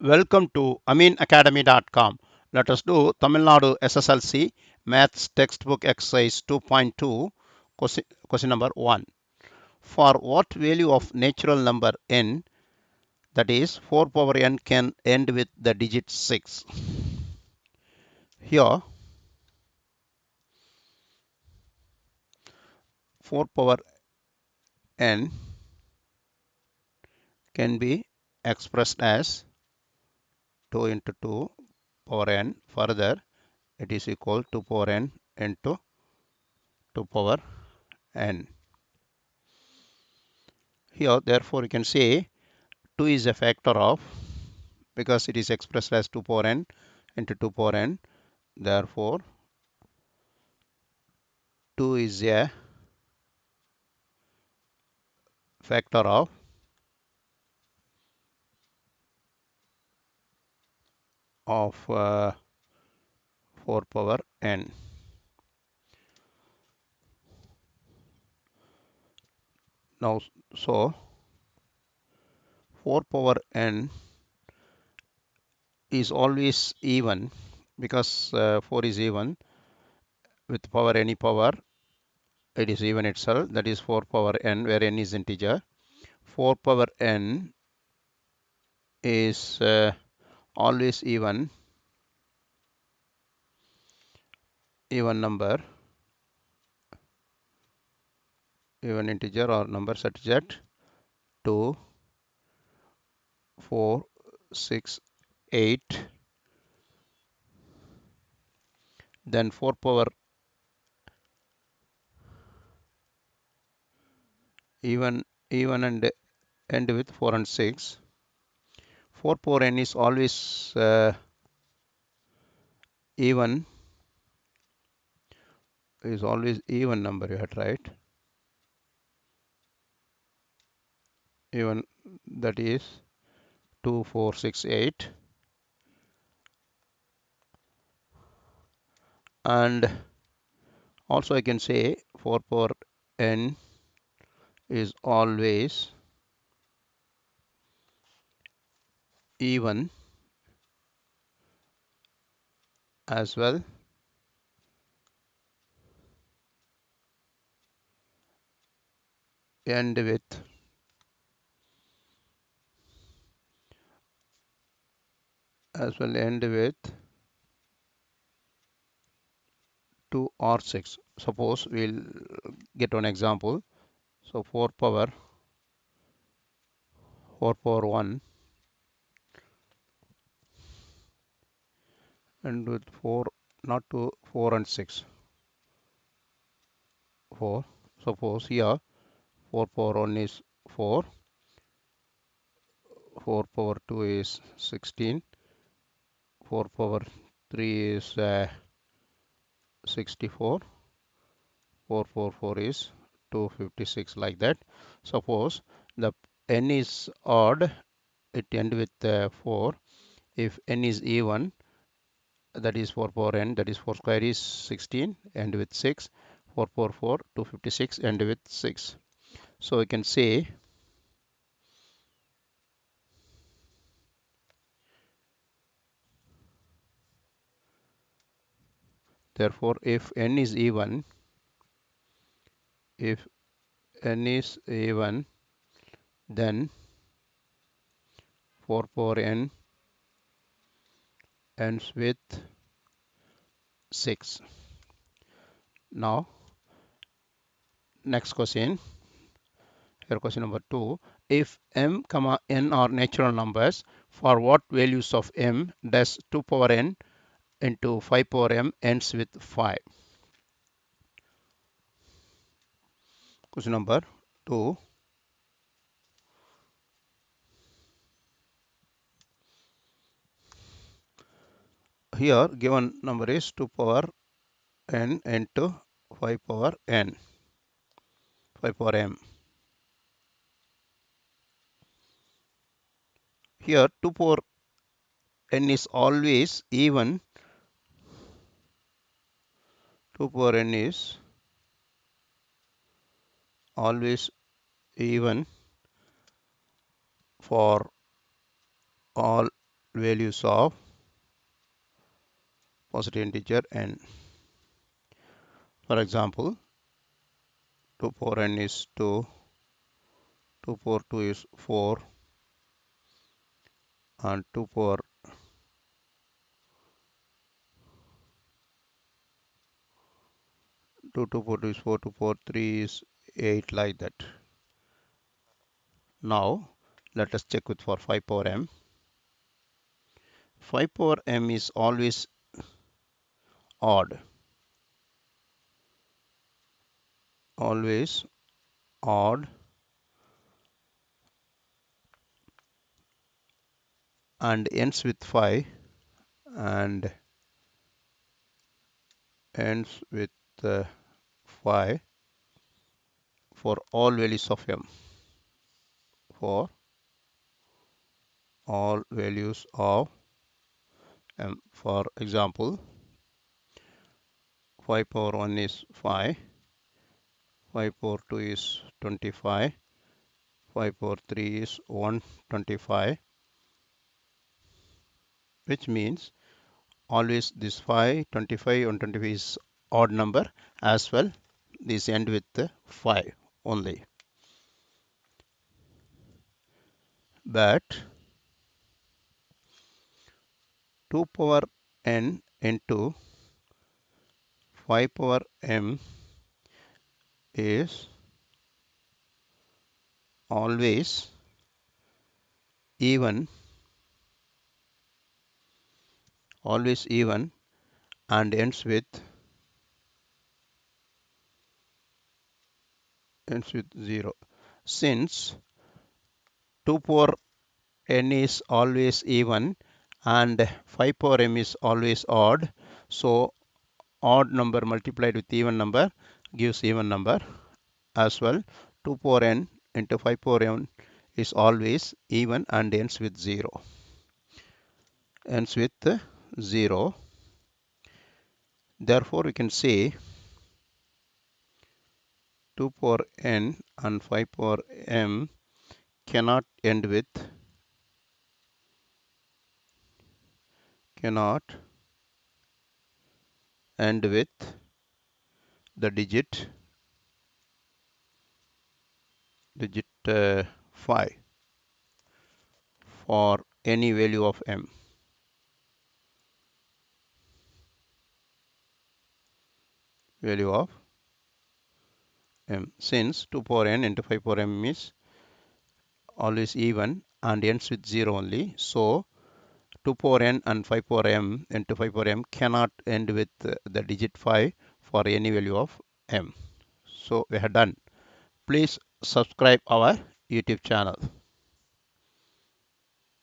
Welcome to aminacademy.com. Let us do Tamil Nadu SSLC Maths Textbook Exercise 2.2 question number 1. For what value of natural number n, that is 4 power n, can end with the digit 6? Here 4 power n can be expressed as 2 into 2 power n. Further, it is equal to 2 power n into 2 power n. Here, therefore, you can say 2 is a factor of, because it is expressed as 2 power n into 2 power n. Therefore, 2 is a factor of 4 power n. Now, so 4 power n is always even, because 4 is even with power any power. It is even itself. That is 4 power n, where n is integer. 4 power n is always even number, even integer or number such that 2, 4, 6, 8. Then 4 power even and end with 4 and 6. 4 power n is always even number, you had right, even, that is 2, 4, 6, 8. And also I can say 4 power n is always even as well end with 2 or 6. Suppose we'll get one example. So 4 power 1 and with 4, not 2, 4 and 6. 4. Suppose here 4 power 1 is 4, 4 power 2 is 16, 4 power 3 is 64, 4 is 256, like that. Suppose the n is odd, it end with 4. If n is even, that is 4 power n, that is 4 square is 16, end with 6. 4 power 4, 256, end with 6. So we can say therefore if n is even, then 4 power n ends with 6. Now next question, here question number 2. If m comma n are natural numbers, for what values of m does 2 power n into 5 power m ends with 5? Question number 2. Here given number is 2 power n into 5 power n, 5 power m. Here 2 power n is always even, 2 power n is always even for all values of positive integer n. For example, 2 power n is 2, 2 power 2 is 4, and 2 power 2 power 2 is 4, 2 power 3 is 8, like that. Now let us check with for 5 power m. 5 power m is always odd, always odd, and ends with 5 and ends with 5 for all values of m, for all values of m. For example, 5 power 1 is 5, 5 power 2 is 25, 5 power 3 is 125, which means always this 5, 25, 125 is odd number as well. This end with 5 only. But 2 power n into 5 power m is always even, always even, and ends with 0. Since 2 power n is always even and 5 power m is always odd, so odd number multiplied with even number gives even number as well. 2 power n into 5 power n is always even and ends with 0. Ends with 0. Therefore, we can say 2 power n and 5 power m cannot end with, cannot end with the digit 5 for any value of m. Value of m. Since 2 power n into 5 power m is always even and ends with 0 only, so 2 power n and 5 power m into 5 power m cannot end with the digit 5 for any value of m. So we have done. Please subscribe our YouTube channel.